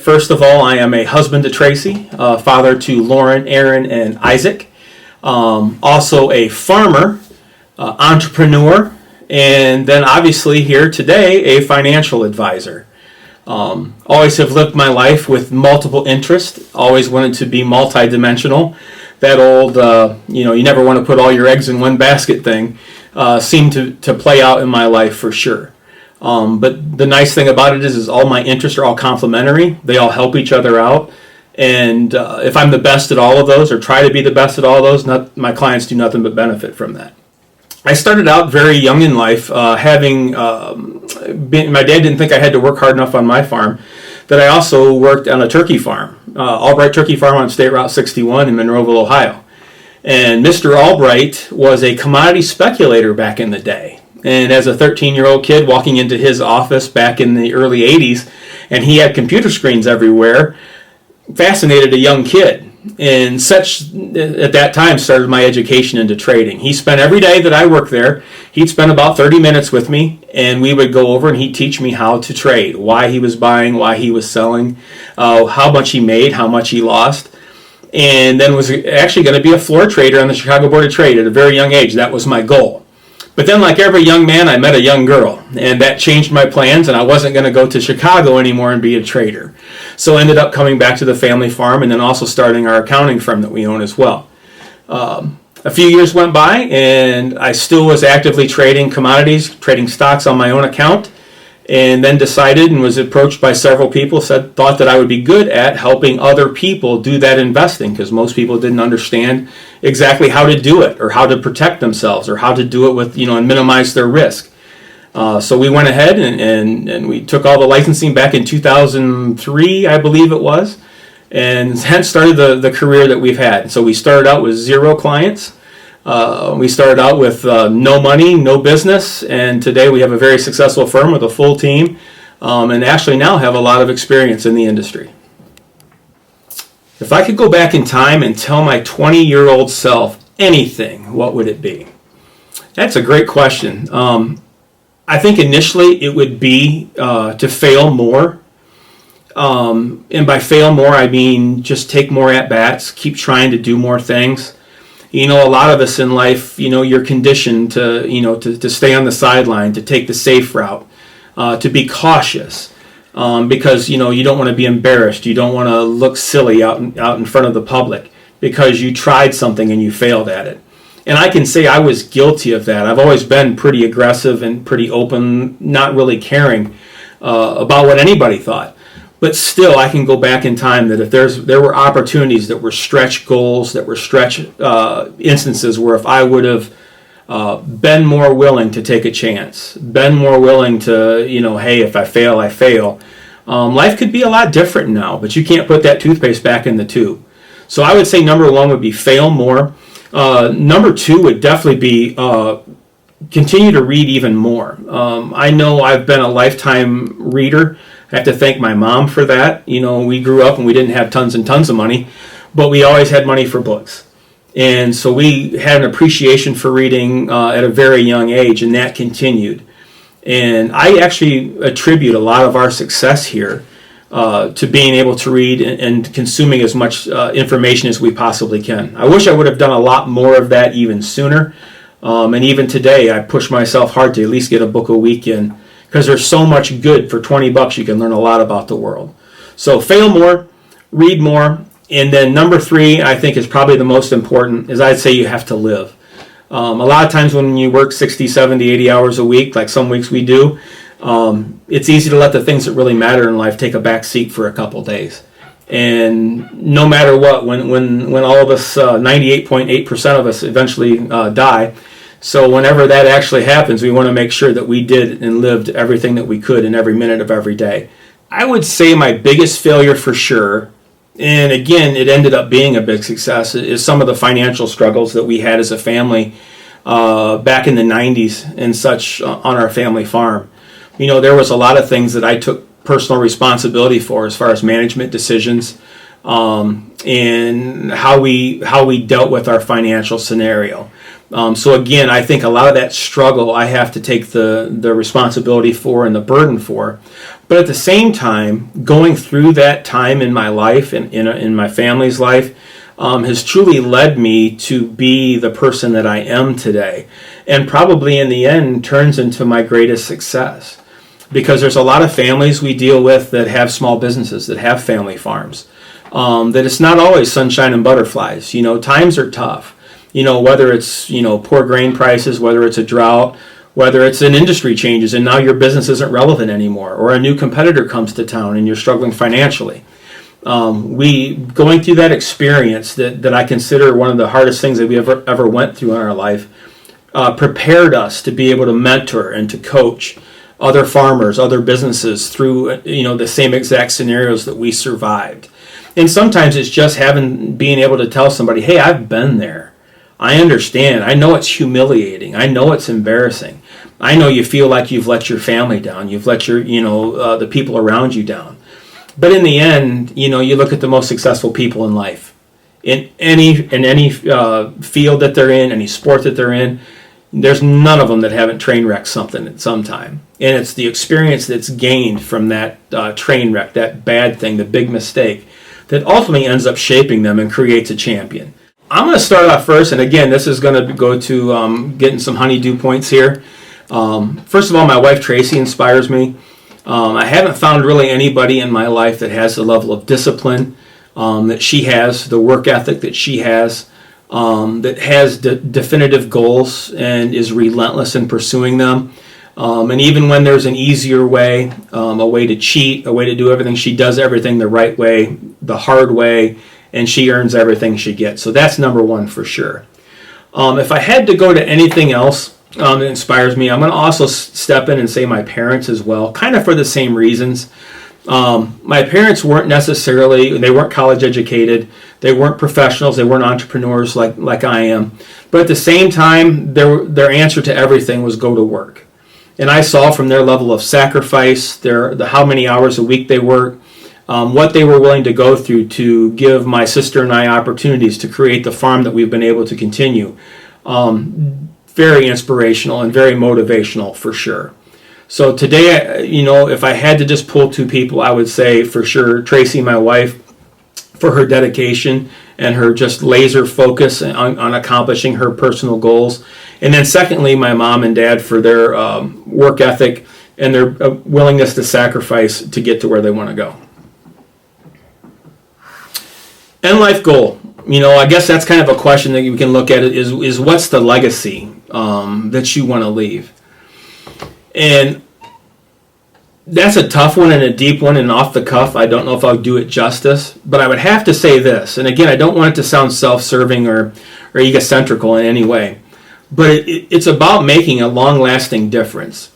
First of all, I am a husband to Tracy, father to Lauren, Aaron, and Isaac. Also a farmer, entrepreneur, and then obviously here today, a financial advisor. Always have lived my life with multiple interests, always wanted to be multidimensional. That old, you never want to put all your eggs in one basket thing seemed to play out in my life for sure. But the nice thing about it is all my interests are all complementary. They all help each other out. And if I'm the best at all of those or try to be the best at all of those, my clients do nothing but benefit from that. I started out very young in life, my dad didn't think I had to work hard enough on my farm, that I also worked on a turkey farm, Albright Turkey Farm on State Route 61 in Monroeville, Ohio. And Mr. Albright was a commodity speculator back in the day. And as a 13-year-old kid walking into his office back in the early 80s, and he had computer screens everywhere, fascinated a young kid. And such, at that time, started my education into trading. He spent every day that I worked there, he'd spend about 30 minutes with me, and we would go over and he'd teach me how to trade, why he was buying, why he was selling, how much he made, how much he lost. And then was actually going to be a floor trader on the Chicago Board of Trade at a very young age. That was my goal. But then, like every young man, I met a young girl, and that changed my plans, and I wasn't going to go to Chicago anymore and be a trader. So I ended up coming back to the family farm and then also starting our accounting firm that we own as well. A few years went by, and I still was actively trading commodities, trading stocks on my own account, and then decided and was approached by several people, thought that I would be good at helping other people do that investing, because most people didn't understand exactly how to do it or how to protect themselves or how to do it with, and minimize their risk. So we went ahead and we took all the licensing back in 2003, I believe it was, and hence started the career that we've had. So we started out with 0 clients. We started out with no money, no business, and today we have a very successful firm with a full team, and actually now have a lot of experience in the industry. If I could go back in time and tell my 20-year-old self anything, what would it be? That's a great question. I think initially it would be to fail more. And by fail more, I mean just take more at-bats, keep trying to do more things. A lot of us in life, you're conditioned to stay on the sideline, to take the safe route, to be cautious, because, you don't want to be embarrassed. You don't want to look silly out in front of the public because you tried something and you failed at it. And I can say I was guilty of that. I've always been pretty aggressive and pretty open, not really caring about what anybody thought. But still, I can go back in time that if there were opportunities that were stretch goals, that were stretch instances where if I would have been more willing to take a chance, been more willing to, hey, if I fail, I fail, life could be a lot different now, but you can't put that toothpaste back in the tube. So I would say number 1 would be fail more. Number 2 would definitely be continue to read even more. I know I've been a lifetime reader. I have to thank my mom for that. We grew up and we didn't have tons and tons of money, but we always had money for books. And so we had an appreciation for reading at a very young age, and that continued. And I actually attribute a lot of our success here to being able to read and consuming as much information as we possibly can. I wish I would have done a lot more of that even sooner. And even today, I push myself hard to at least get a book a week in, because there's so much good for $20. You can learn a lot about the world. So fail more, read more, and then number 3, I think is probably the most important, is I'd say you have to live. A lot of times when you work 60, 70, 80 hours a week, like some weeks we do, it's easy to let the things that really matter in life take a back seat for a couple days. And no matter what, when all of us, 98.8% of us eventually die, so whenever that actually happens, we want to make sure that we did and lived everything that we could in every minute of every day. I would say my biggest failure for sure, and again, it ended up being a big success, is some of the financial struggles that we had as a family back in the 90s and such on our family farm. There was a lot of things that I took personal responsibility for as far as management decisions, and how we dealt with our financial scenario. So again, I think a lot of that struggle I have to take the responsibility for and the burden for. But at the same time, going through that time in my life and in my family's life has truly led me to be the person that I am today, and probably in the end turns into my greatest success. Because there's a lot of families we deal with that have small businesses, that have family farms, that it's not always sunshine and butterflies. Times are tough. Whether it's, poor grain prices, whether it's a drought, whether it's an industry changes and now your business isn't relevant anymore, or a new competitor comes to town and you're struggling financially. We going through that experience that I consider one of the hardest things that we ever went through in our life, prepared us to be able to mentor and to coach other farmers, other businesses through the same exact scenarios that we survived. And sometimes it's just being able to tell somebody, hey, I've been there. I understand. I know it's humiliating. I know it's embarrassing. I know you feel like you've let your family down. You've let your, the people around you down. But in the end, you look at the most successful people in life, in any field that they're in, any sport that they're in. There's none of them that haven't train wrecked something at some time. And it's the experience that's gained from that train wreck, that bad thing, the big mistake, that ultimately ends up shaping them and creates a champion. I'm going to start off first, and again, this is going to go to getting some honeydew points here. First of all, my wife Tracy inspires me. I haven't found really anybody in my life that has the level of discipline that she has, the work ethic that she has, that has definitive goals and is relentless in pursuing them. And even when there's an easier way, a way to cheat, a way to do everything, she does everything the right way, the hard way, and she earns everything she gets. So that's number one for sure. If I had to go to anything else that inspires me, I'm going to also step in and say my parents as well, kind of for the same reasons. My parents weren't they weren't college educated, they weren't professionals, they weren't entrepreneurs like I am. But at the same time, their answer to everything was go to work. And I saw from their level of sacrifice, how many hours a week they worked, what they were willing to go through to give my sister and I opportunities to create the farm that we've been able to continue. Very inspirational and very motivational for sure. So today, if I had to just pull two people, I would say for sure Tracy, my wife, for her dedication and her just laser focus on accomplishing her personal goals. And then secondly, my mom and dad for their work ethic and their willingness to sacrifice to get to where they want to go. End life goal. I guess that's kind of a question that you can look at is what's the legacy that you want to leave? And that's a tough one and a deep one and off the cuff. I don't know if I'll do it justice, but I would have to say this. And again, I don't want it to sound self-serving or egocentrical in any way, but it's about making a long-lasting difference.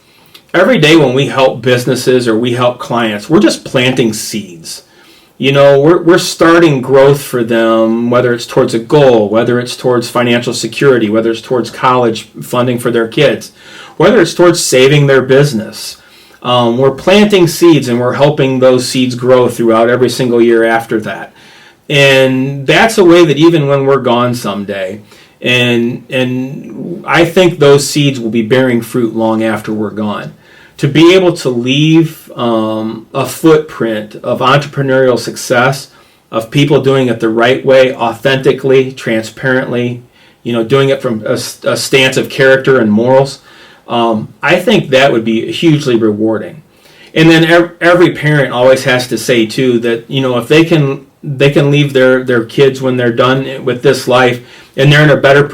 Every day when we help businesses or we help clients, we're just planting seeds. We're starting growth for them, whether it's towards a goal, whether it's towards financial security, whether it's towards college funding for their kids, whether it's towards saving their business. We're planting seeds and we're helping those seeds grow throughout every single year after that. And that's a way that even when we're gone someday, and I think those seeds will be bearing fruit long after we're gone. To be able to leave a footprint of entrepreneurial success, of people doing it the right way, authentically, transparently, doing it from a stance of character and morals, I think that would be hugely rewarding. And then every parent always has to say too that if they can leave their kids when they're done with this life and they're in a better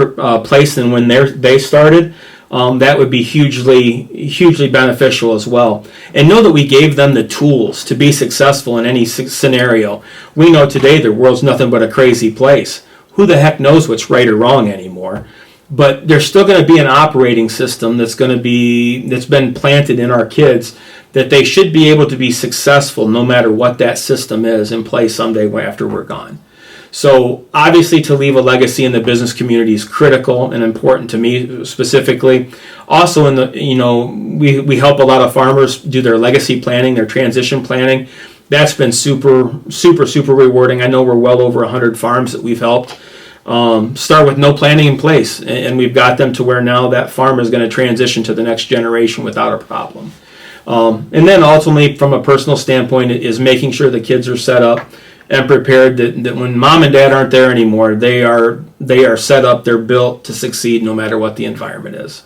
place than when they started. That would be hugely beneficial as well. And know that we gave them the tools to be successful in any scenario. We know today the world's nothing but a crazy place. Who the heck knows what's right or wrong anymore? But there's still going to be an operating system that's been planted in our kids that they should be able to be successful no matter what that system is in place someday after we're gone. So obviously to leave a legacy in the business community is critical and important to me specifically. Also we help a lot of farmers do their legacy planning, their transition planning. that's been super rewarding. I know we're well over 100 farms that we've helped start with no planning in place, and we've got them to where now that farm is going to transition to the next generation without a problem. And then ultimately, from a personal standpoint, is making sure the kids are set up and prepared that when mom and dad aren't there anymore, they are set up, they're built to succeed no matter what the environment is.